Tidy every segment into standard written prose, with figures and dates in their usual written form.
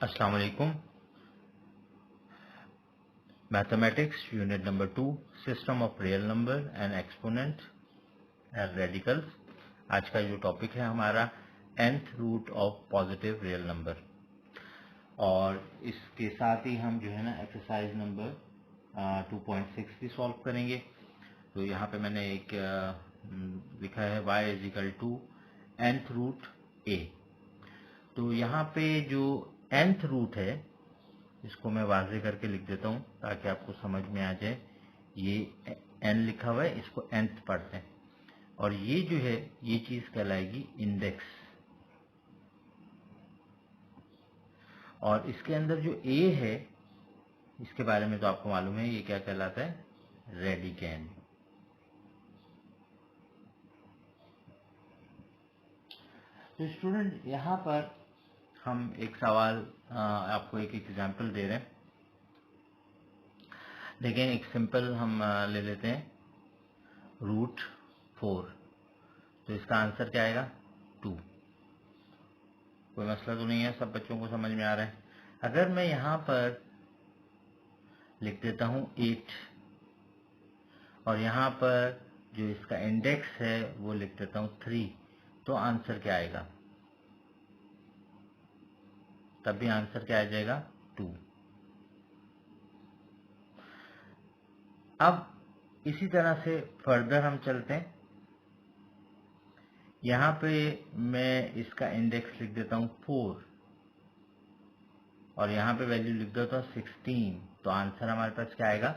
अस्सलाम वालेकुम। Mathematics unit number 2, system of real number and exponent and radicals. आज का जो टॉपिक है हमारा nth root of positive real number, और इसके साथ ही हम जो है ना एक्सरसाइज नंबर 2.6 भी सॉल्व करेंगे। तो यहाँ पे मैंने एक लिखा है y is equal to nth root a। तो यहाँ पे जो nth रूट है इसको मैं वाज़े करके लिख देता हूँ ताकि आपको समझ में आ जाए। ये n लिखा हुआ है, इसको nth पढ़ते हैं, और ये जो है ये चीज कहलाएगी इंडेक्स। और इसके अंदर जो a है इसके बारे में तो आपको मालूम है, ये क्या कहलाता है, रेडिकैन। तो स्टूडेंट यहाँ पर हम एक सवाल आपको एक एग्जांपल दे रहे हैं। देखें, एक सिंपल हम ले लेते हैं रूट 4। तो इसका आंसर क्या आएगा, 2। कोई मसला तो नहीं है, सब बच्चों को समझ में आ रहा है। अगर मैं यहाँ पर लिख देता हूँ 8 और यहाँ पर जो इसका इंडेक्स है वो लिख देता हूँ 3, तो आंसर क्या आएगा, तब भी आंसर क्या आ जाएगा, 2। अब इसी तरह से फर्दर हम चलते हैं। यहाँ पे मैं इसका इंडेक्स लिख देता हूँ 4 और यहाँ पे वैल्यू लिख देता हूँ 16, तो आंसर हमारे पास क्या आएगा,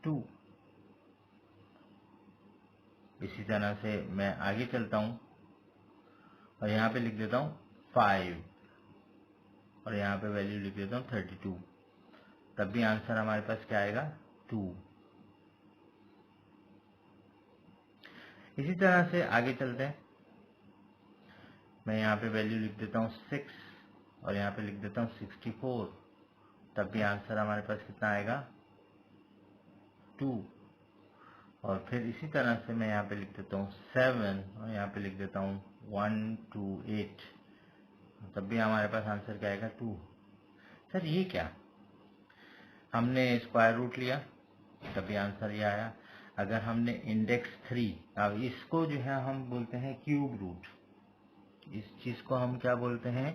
2। इसी तरह से मैं आगे चलता हूँ और यहाँ पे लिख देता हूँ 5 और यहाँ पे वैल्यू लिख देता हूँ 32, तब भी आंसर हमारे पास क्या आएगा, 2। इसी तरह से आगे चलते हैं। मैं यहाँ पे वैल्यू लिख देता हूँ 6 और यहाँ पे लिख देता हूँ 64, तब भी आंसर हमारे पास कितना आएगा, 2। और फिर इसी तरह से मैं यहाँ पे लिख देता हूँ 7 और यहाँ पे लिख देता हूँ 1 2 8, तब भी हमारे पास आंसर क्या आएगा, 2। सर ये क्या, हमने स्क्वायर रूट लिया तभी आंसर ये आया। अगर हमने इंडेक्स 3, अब इसको जो है हम बोलते हैं क्यूब रूट, इस चीज को हम क्या बोलते हैं,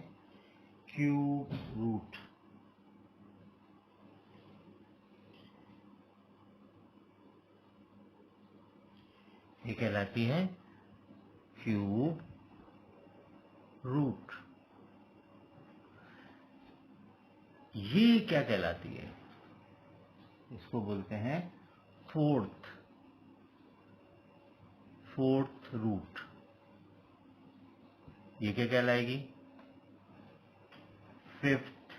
क्यूब रूट। ये कहलाती है क्यूब रूट। ये क्या कहलाती है, इसको बोलते हैं फोर्थ रूट। ये क्या कहलाएगी, फिफ्थ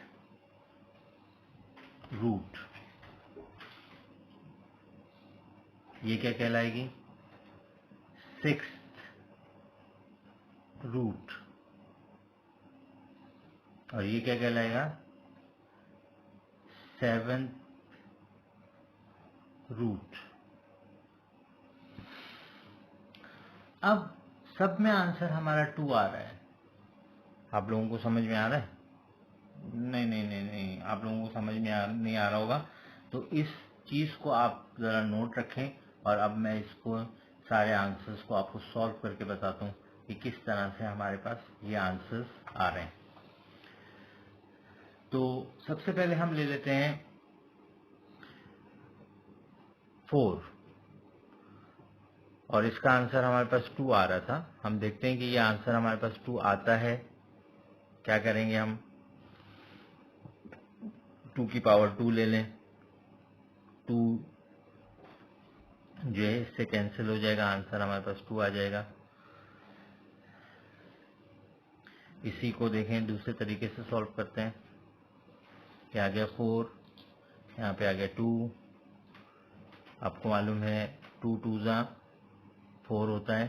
रूट। ये क्या कहलाएगी, सिक्स्थ रूट। और ये क्या कहलाएगा, सेवेंथ रूट। अब सब में आंसर हमारा 2 आ रहा है। आप लोगों को समझ में आ रहा है, नहीं, आप लोगों को समझ में नहीं आ रहा होगा। तो इस चीज को आप जरा नोट रखें, और अब मैं इसको सारे आंसर्स को आपको सॉल्व करके बताता हूँ कि किस तरह से हमारे पास ये आंसर्स आ रहे हैं। तो सबसे पहले हम ले लेते हैं 4, और इसका आंसर हमारे पास 2 आ रहा था। हम देखते हैं कि ये आंसर हमारे पास 2 आता है। क्या करेंगे, हम 2 की पावर 2 ले लें, 2 जो है इससे कैंसिल हो जाएगा, आंसर हमारे पास 2 आ जाएगा। इसी को देखें दूसरे तरीके से सॉल्व करते हैं। क्या आ गया, 4, यहाँ पे आ गया 2। आपको मालूम है 2 2 जा 4 होता है,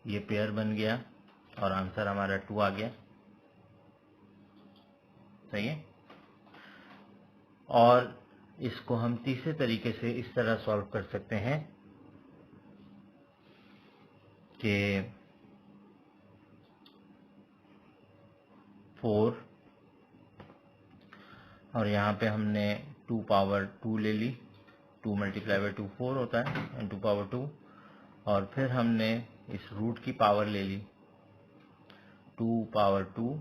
ये पेयर बन गया और आंसर हमारा 2 आ गया। सही है। और इसको हम तीसरे तरीके से इस तरह सॉल्व कर सकते हैं कि 4 और यहाँ पे हमने 2 पावर 2 ले ली, 2 मल्टीप्लाई बाई 2 4 होता है, एंड 2 पावर 2, और फिर हमने इस रूट की पावर ले ली 2 पावर 2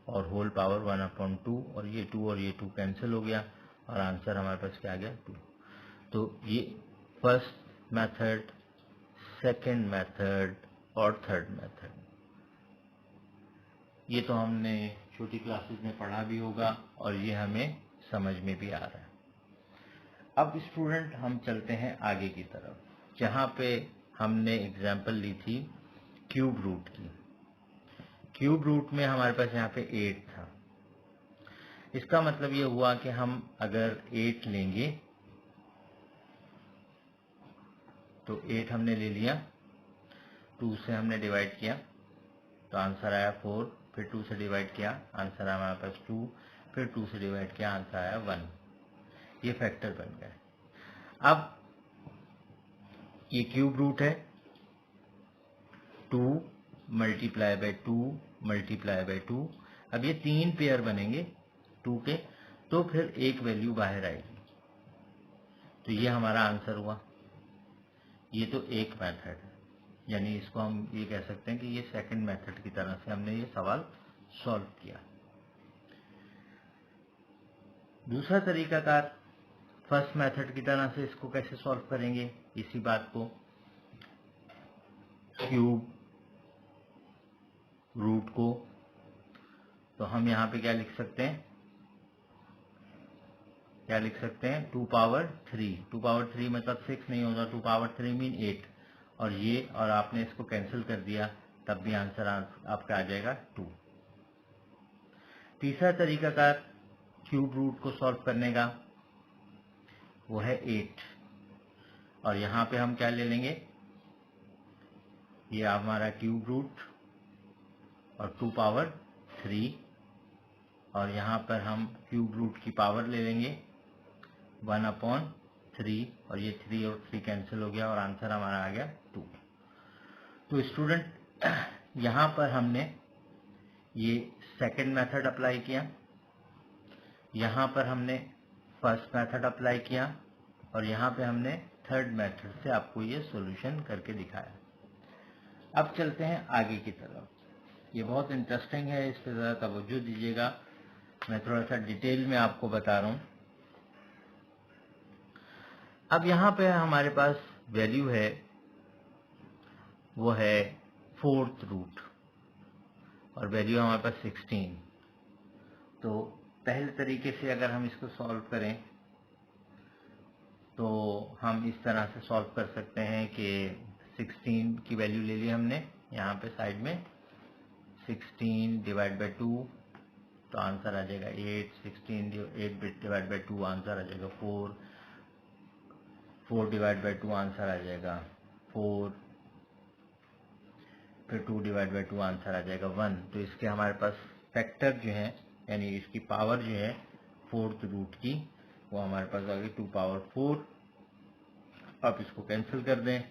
और होल पावर 1/2, और ये 2 और ये 2 कैंसिल हो गया और आंसर हमारे पास क्या आ गया 2। तो ये फर्स्ट मेथड, सेकंड मेथड और थर्ड मेथड, ये तो हमने छोटी क्लासेस में पढ़ा भी होगा और ये हमें समझ में भी आ रहा है। अब स्टूडेंट हम चलते हैं आगे की तरफ, जहाँ पे हमने एग्जाम्पल ली थी क्यूब रूट की। क्यूब रूट में हमारे पास यहाँ पे 8 था। इसका मतलब ये हुआ कि हम अगर 8 लेंगे तो 8 हमने ले लिया, 2 से हमने डिवाइड किया तो आंसर आया 4, फिर 2 से डिवाइड किया आंसर आया हमारे पास 2, फिर 2 से डिवाइड किया आंसर आया 1। ये फैक्टर बन गए। अब ये क्यूब रूट है, 2 मल्टीप्लाई बाई 2 मल्टीप्लाई बाई 2। अब ये 3 पेयर बनेंगे 2 के, तो फिर एक वैल्यू बाहर आएगी, तो ये हमारा आंसर हुआ। ये तो एक मेथड है, यानी इसको हम ये कह सकते हैं कि ये सेकंड मेथड की तरह से हमने ये सवाल सॉल्व किया। दूसरा तरीकाकार फर्स्ट मेथड की तरह से इसको कैसे सॉल्व करेंगे, इसी बात को क्यूब रूट को, तो हम यहाँ पे क्या लिख सकते हैं, 2 पावर 3। 2 पावर 3 मतलब 6 नहीं होगा, 2 पावर 3 मीन 8, और ये और आपने इसको कैंसिल कर दिया तब भी आंसर आपका आ जाएगा 2। तीसरा तरीका का क्यूब रूट को सॉल्व करने का वो है 8, और यहाँ पे हम क्या ले लेंगे, ये हमारा क्यूब रूट और 2 पावर 3, और यहाँ पर हम क्यूब रूट की पावर ले लेंगे 1/3, और ये 3 और 3 कैंसिल हो गया और आंसर हमारा आ गया 2। तो स्टूडेंट यहाँ पर हमने ये सेकंड मेथड अप्लाई किया, यहाँ पर हमने फर्स्ट मेथड अप्लाई किया, और यहाँ पे हमने थर्ड मेथड से आपको ये सॉल्यूशन करके दिखाया। अब चलते हैं आगे की तरफ। ये बहुत इंटरेस्टिंग है, इस पर ज़रा तवज्जो दीजिएगा, मैं थोड़ा सा डिटेल में आपको बता रहा हूँ। अब यहाँ पे हमारे पास वैल्यू है, वो है 4th रूट, और वैल्यू हमारे पास 16। तो पहले तरीके से अगर हम इसको सॉल्व करें तो हम इस तरह से सॉल्व कर सकते हैं कि 16 की वैल्यू ले ली हमने यहाँ पे साइड में, 16 डिवाइड बाई 2 तो आंसर आ जाएगा 8, 8 डिवाइड बाई 2 आंसर आ जाएगा 4, 4 डिवाइड बाई 2 आंसर आ जाएगा 4, फिर 2 डिवाइड बाई 2 आंसर आ जाएगा 1। तो इसके हमारे पास फैक्टर जो है, यानी इसकी पावर जो है 4th रूट की, वो हमारे पास आ गई 2 पावर 4। आप इसको कैंसिल कर दें,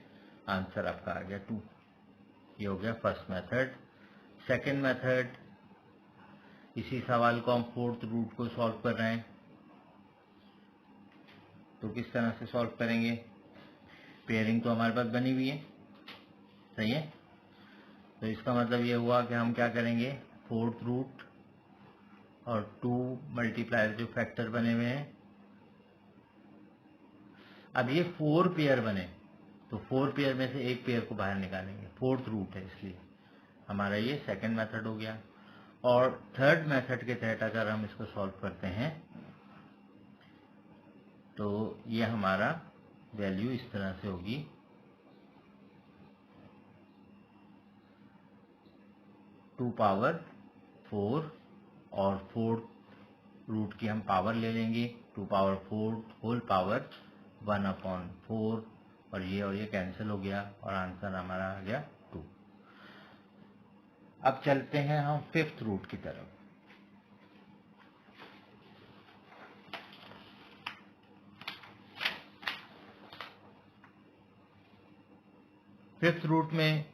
आंसर आपका आ गया 2। ये हो गया फर्स्ट मेथड। सेकंड मेथड, इसी सवाल को हम 4th रूट को सॉल्व कर रहे हैं, तो किस तरह से सॉल्व करेंगे, पेयरिंग तो हमारे पास बनी हुई है, सही है। तो इसका मतलब ये हुआ कि हम क्या करेंगे, 4th रूट और 2 मल्टीप्लाई जो फैक्टर बने हुए हैं, अब ये 4 पेयर बने तो 4 पेयर में से एक पेयर को बाहर निकालेंगे, 4th रूट है इसलिए हमारा ये सेकंड मेथड हो गया। और थर्ड मेथड के तहत अगर हम इसको सॉल्व करते हैं तो ये हमारा वैल्यू इस तरह से होगी, 2 पावर 4 और 4th रूट की हम पावर ले लेंगे, 2 पावर 4 होल पावर 1/4, और ये कैंसिल हो गया और आंसर हमारा आ गया 2। अब चलते हैं हम 5th रूट की तरफ। फिफ्थ रूट में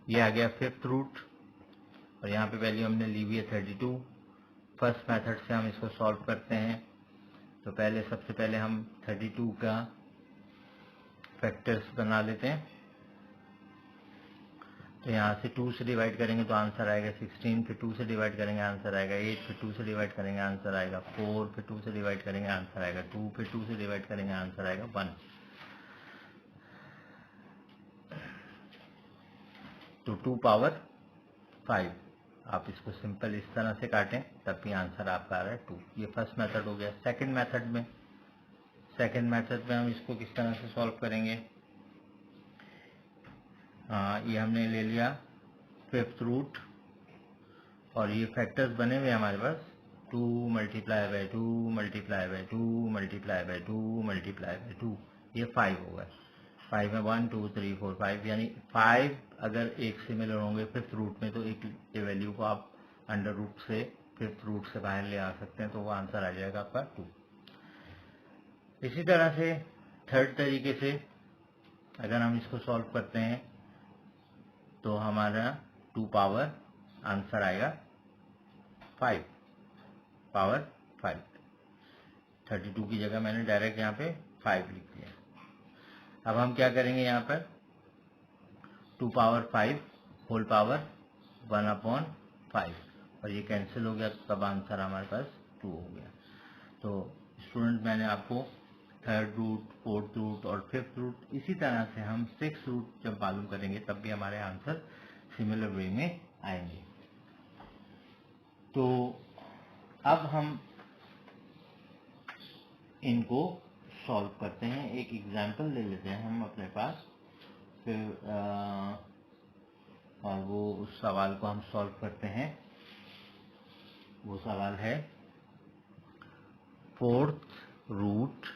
ये आ गया 5th रूट, और यहाँ पे वैल्यू हमने ली हुई है 32, फर्स्ट मेथड से हम इसको सॉल्व करते हैं। तो सबसे पहले हम 32 का फैक्टर्स बना लेते हैं। तो यहाँ से 2 से डिवाइड करेंगे तो आंसर आएगा 16, फिर 2 से डिवाइड करेंगे आंसर आएगा 8, फिर 2 से डिवाइड करेंगे आंसर आएगा 4, फिर 2 से डिवाइड करेंगे आंसर आएगा 2, फिर 2 से डिवाइड करेंगे आंसर आएगा 1। तो 2 पावर 5। आप इसको सिंपल इस तरह से काटें तब भी आंसर आपका आ रहा है 2। ये फर्स्ट मेथड हो गया। सेकंड मेथड में हम इसको किस तरह से सॉल्व करेंगे। ये हमने ले लिया 5th रूट और ये फैक्टर्स बने हुए हमारे पास 2 multiply by 2 multiply by 2 multiply by 2 multiply by 2, ये 5 होगा। 5 में 1 2 3 4 5, यानी 5 अगर एक सिमिलर होंगे 5th रूट में तो एक वैल्यू को आप अंडर रूट से 5th रूट से बाहर ले आ सकते हैं, तो वो आंसर आ जाएगा आपका 2। इसी तरह से थर्ड तरीके से अगर हम इसको सॉल्व करते हैं तो हमारा 2 पावर आंसर आएगा 5 पावर 5। 32 की जगह मैंने डायरेक्ट यहाँ पे 5 लिख दिया। अब हम क्या करेंगे, यहाँ पर 2 पावर 5 होल पावर 1/5 और ये कैंसिल हो गया, तब आंसर हमारे पास 2 हो गया। तो स्टूडेंट, मैंने आपको 3rd रूट, 4th रूट और 5th रूट, इसी तरह से हम 6th रूट जब मालूम करेंगे तब भी हमारे आंसर सिमिलर वे में आएंगे। तो अब हम इनको सॉल्व करते हैं। एक एग्जाम्पल ले लेते हैं हम अपने पास, फिर और वो उस सवाल को हम सॉल्व करते हैं। वो सवाल है 4th root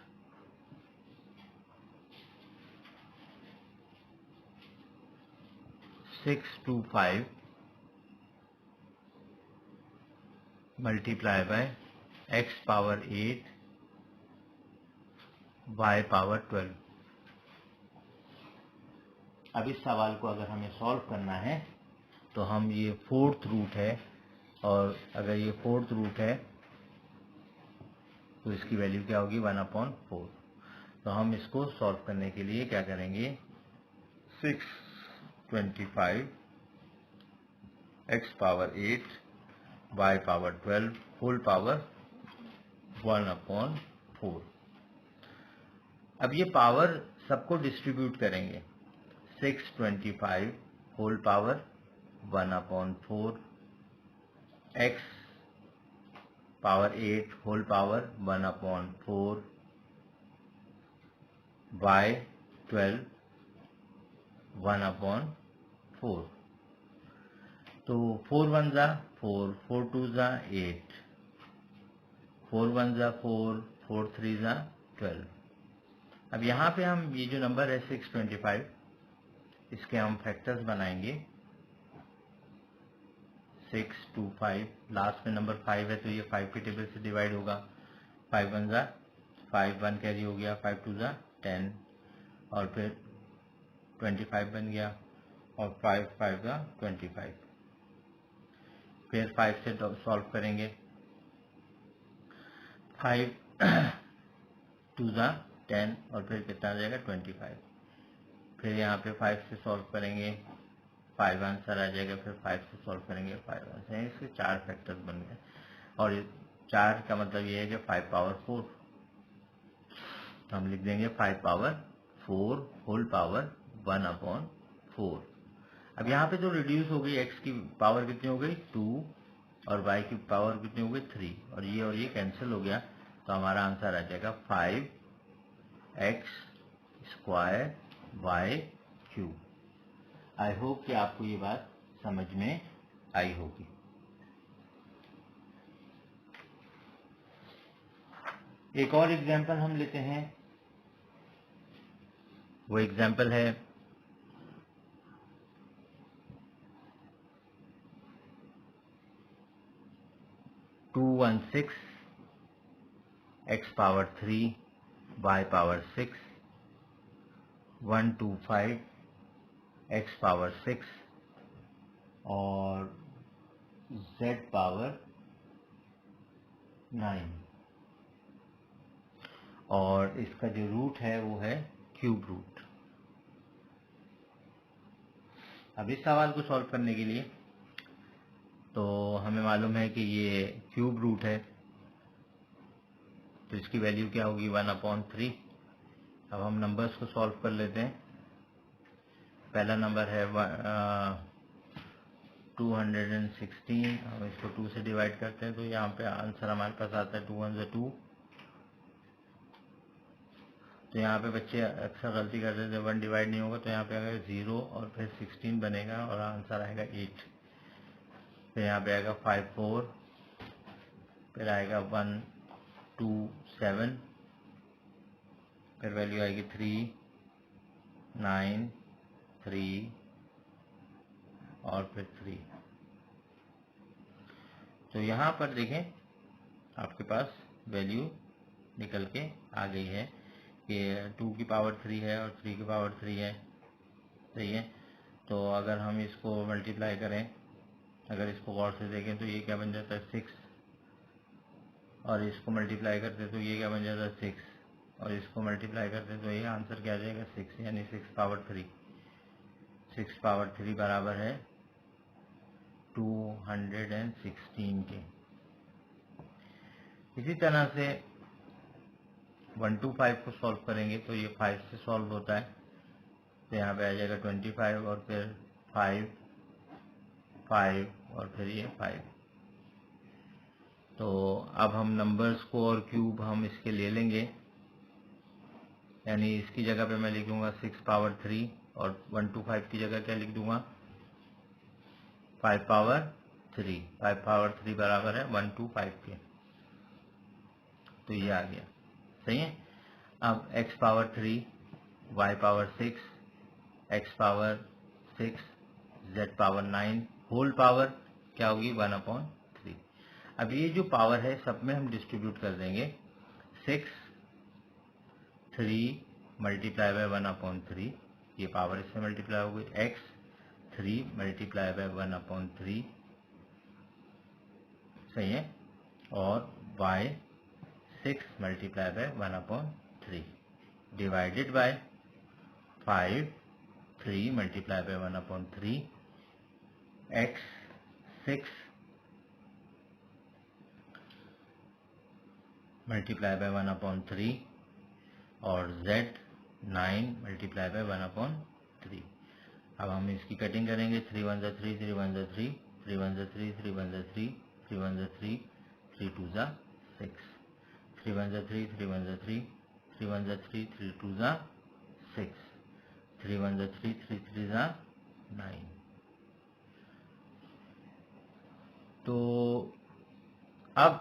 625 multiply by x power 8 y power 12। अब इस सवाल को अगर हमें सॉल्व करना है तो हम, ये 4th रूट है और अगर ये 4th रूट है तो इसकी वैल्यू क्या होगी 1/4। तो हम इसको सॉल्व करने के लिए क्या करेंगे, 625 x power 8 y power 12 whole power 1/4। अब ये पावर सबको डिस्ट्रीब्यूट करेंगे। 625 whole power 1/4 x power 8 whole power 1/4 y 12 1/4। तो 4 1 जा 4, 4 2 जा 8, 4 1 जा 4, 4 3 जा 12। अब यहाँ पे हम ये जो नंबर है 625, इसके हम फैक्टर्स बनाएंगे। 625, लास्ट में नंबर 5 है तो ये 5 के टेबल से डिवाइड होगा। 5 1 जा 5, 1 कैरी हो गया, 5 2 जा 10 और फिर 25 बन गया और 5 5 जा 25। फिर 5 से सॉल्व करेंगे। 5 2 जा 10 और फिर कितना आ जाएगा 25। फिर यहाँ पे 5 से सॉल्व करेंगे, 5 आंसर आ जाएगा। फिर 5 से सॉल्व करेंगे, 5 आंसर। इसके 4 फैक्टर्स बन गए और ये 4 का मतलब ये है कि 5 पावर 4। तो हम लिख देंगे 5 पावर 4 होल पावर 1/4। अब यहाँ पे जो रिड्यूस हो गई, x की पावर कितनी हो गई 2 और y की पावर कितनी हो गई 3 और ये कैंसिल हो गया, तो हमारा आंसर आ जाएगा 5x square y3। I hope कि आपको ये बात समझ में आई होगी। एक और एग्जांपल हम लेते हैं। वो एग्जांपल है 216 x power 3 y power 6 125 x power 6 और z पावर 9 और इसका जो रूट है वो है क्यूब रूट। अब इस सवाल को सॉल्व करने के लिए तो हमें मालूम है कि ये क्यूब रूट है, तो इसकी वैल्यू क्या होगी 1/3। अब हम नंबर्स को सॉल्व कर लेते हैं। पहला नंबर है 216, हम इसको 2 से डिवाइड करते हैं तो यहाँ पे आंसर हमारे पास आता है 2 1 2। तो यहाँ पे बच्चे अक्सर गलती करते थे 1 डिवाइड नहीं होगा, तो यहाँ पे आएगा 0 और फिर 16 बनेगा और आंसर आएगा 8। फिर यहाँ पे आएगा 5 4, फिर आएगा 1 2 7, फिर वैल्यू आएगी 3 9 3 और फिर 3। तो यहाँ पर देखें आपके पास वैल्यू निकल के आ गई है कि 2 की पावर 3 है और 3 की पावर 3 है, सही है। तो अगर हम इसको मल्टीप्लाई करें, अगर इसको गौर से देखें तो ये क्या बन जाता है 6, और इसको मल्टीप्लाई करते तो ये क्या बन जाता है 6, और इसको मल्टीप्लाई करते तो ये आंसर क्या आ जाएगा 6, यानी 6 पावर 3। 6 पावर 3 बराबर है 216 के। इसी तरह से 1 to 5 को सॉल्व करेंगे तो ये 5 से सॉल्व होता है, तो यहाँ पे आ जाएगा 25 और फिर 5 5 और फिर ये 5। तो अब हम नंबर्स को और क्यूब हम इसके ले लेंगे, यानी इसकी जगह पे मैं लिखूंगा 6 पावर 3 और 1 to 5 की जगह क्या लिख दूंगा 5 पावर 3। 5 पावर 3 बराबर है 1 to 5 के, तो ये आ गया, सही है। अब x power 3, y power 6, x power 6, z power 9, whole power क्या होगी 1/3। अब ये जो पावर है सब में हम डिस्ट्रीब्यूट कर देंगे। 6 3 मल्टीप्लाई बाय 1/3, ये पावर इससे मल्टीप्लाई हो गई। x 3 मल्टीप्लाई बाय 1/3, सही है, और y 6 multiply by 1/3 divided by 5 3 multiply by 1/3, x 6 multiply by 1/3 और z 9 मल्टीप्लाई बाय 1/3। अब हम इसकी कटिंग करेंगे। 3 1 3 3 1 3 3 1 3 3 1 3 3 1 3 3 2 6 3 1 3 3 1 3 3 1 3 3 2 6 3 1 3 3 3 9। तो अब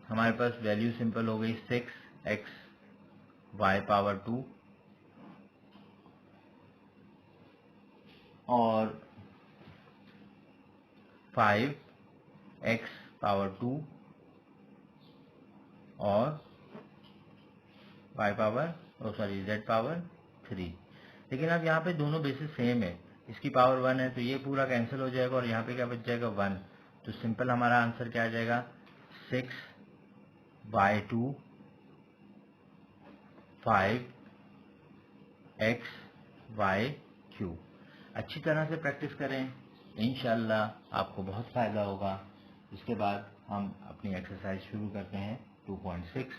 हमारे पास वैल्यू सिंपल हो गई 6x y पावर 2 और 5x पावर 2 और y पावर z पावर 3। लेकिन अब यहाँ पे दोनों बेसिस सेम है, इसकी पावर 1 है तो ये पूरा कैंसिल हो जाएगा और यहाँ पे क्या बच जाएगा 1। तो सिंपल हमारा आंसर क्या आ जाएगा 6/2 5x/3। अच्छी तरह से प्रैक्टिस करें, इंशाल्लाह आपको बहुत फ़ायदा होगा। इसके बाद हम अपनी एक्सरसाइज शुरू करते हैं 2.6।